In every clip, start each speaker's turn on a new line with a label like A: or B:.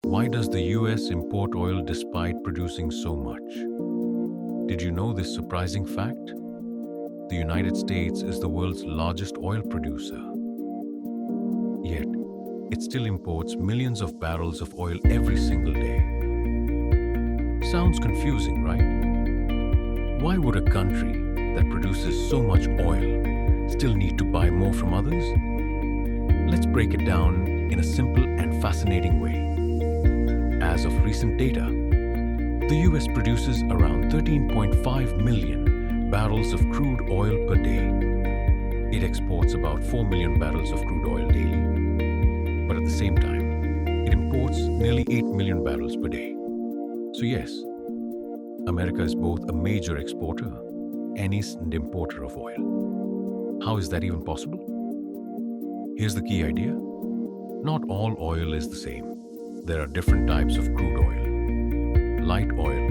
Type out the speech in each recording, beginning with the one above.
A: Why does the US import oil despite producing so much? Did you know this surprising fact? The United States is the world's largest oil producer. Yet, it still imports millions of barrels of oil every single day. Sounds confusing, right? Why would a country that produces so much oil still need to buy more from others? Let's break it down in a simple and fascinating way. As of recent data, the US produces around 13.5 million barrels of crude oil per day. It exports about 4 million barrels of crude oil daily. But at the same time, it imports nearly 8 million barrels per day. So yes, America is both a major exporter and an importer of oil. How is that even possible? Here's the key idea. Not all oil is the same. There are different types of crude oil. Light oil,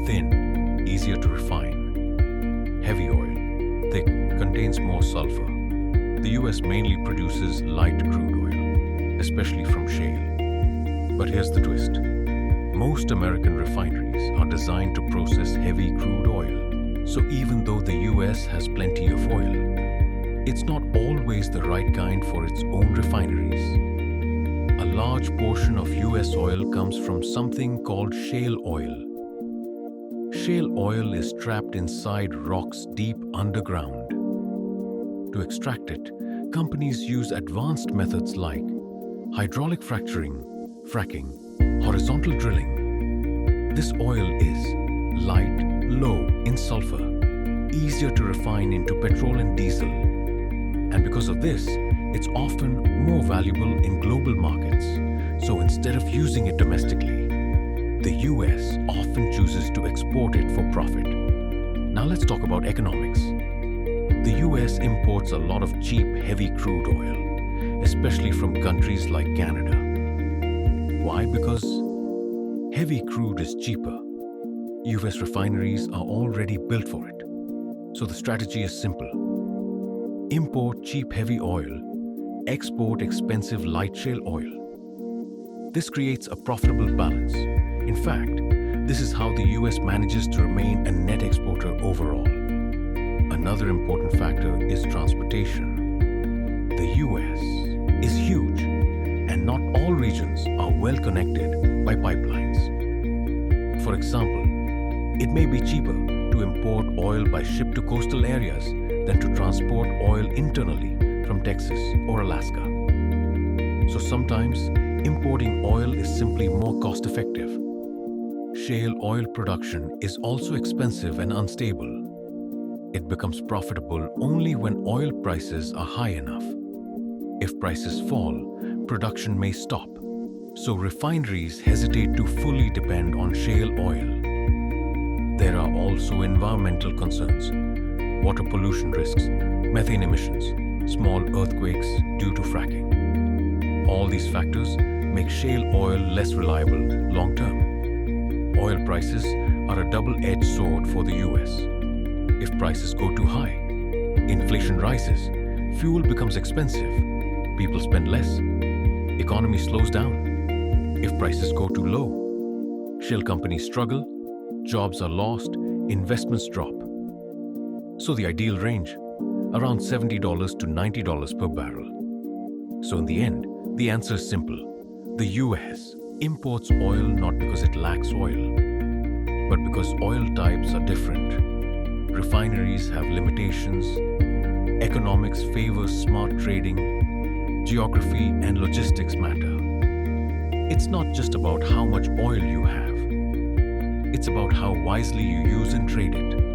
A: thin, easier to refine. Heavy oil, thick, contains more sulfur. The US mainly produces light crude oil, especially from shale. But here's the twist. Most American refineries are designed to process heavy crude oil. So even though the US has plenty of oil, it's not always the right kind for its own refineries. A large portion of US oil comes from something called shale oil. Shale oil is trapped inside rocks deep underground. To extract it, companies use advanced methods like hydraulic fracturing, fracking, horizontal drilling. This oil is light, low in sulfur, easier to refine into petrol and diesel. And because of this, it's often more valuable in global markets. So instead of using it domestically, the US often chooses to export it for profit. Now let's talk about economics. The US imports a lot of cheap, heavy crude oil, especially from countries like Canada. Why? Because heavy crude is cheaper. US refineries are already built for it. So the strategy is simple. Import cheap, heavy oil, export expensive light shale oil. This creates a profitable balance. In fact, this is how the US manages to remain a net exporter overall. Another important factor is transportation. The US is huge, and not all regions are well connected by pipelines. For example, it may be cheaper to import oil by ship to coastal areas than to transport oil internally from Texas or Alaska. So sometimes importing oil is simply more cost-effective. Shale oil production is also expensive and unstable. It becomes profitable only when oil prices are high enough. If prices fall, production may stop. So refineries hesitate to fully depend on shale oil. There are also environmental concerns, water pollution risks, methane emissions, small earthquakes due to fracking. All these factors make shale oil less reliable long-term. Oil prices are a double-edged sword for the US. If prices go too high, inflation rises, fuel becomes expensive, people spend less, economy slows down. If prices go too low, shale companies struggle, jobs are lost, investments drop. So the ideal range, around $70 to $90 per barrel. So in the end, the answer is simple. The US imports oil not because it lacks oil, but because oil types are different. Refineries have limitations, economics favors smart trading, geography and logistics matter. It's not just about how much oil you have. It's about how wisely you use and trade it.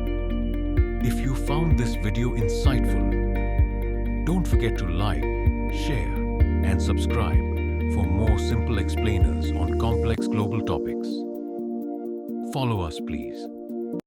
A: If you found this video insightful, don't forget to like, share, and subscribe for more simple explainers on complex global topics. Follow us, please.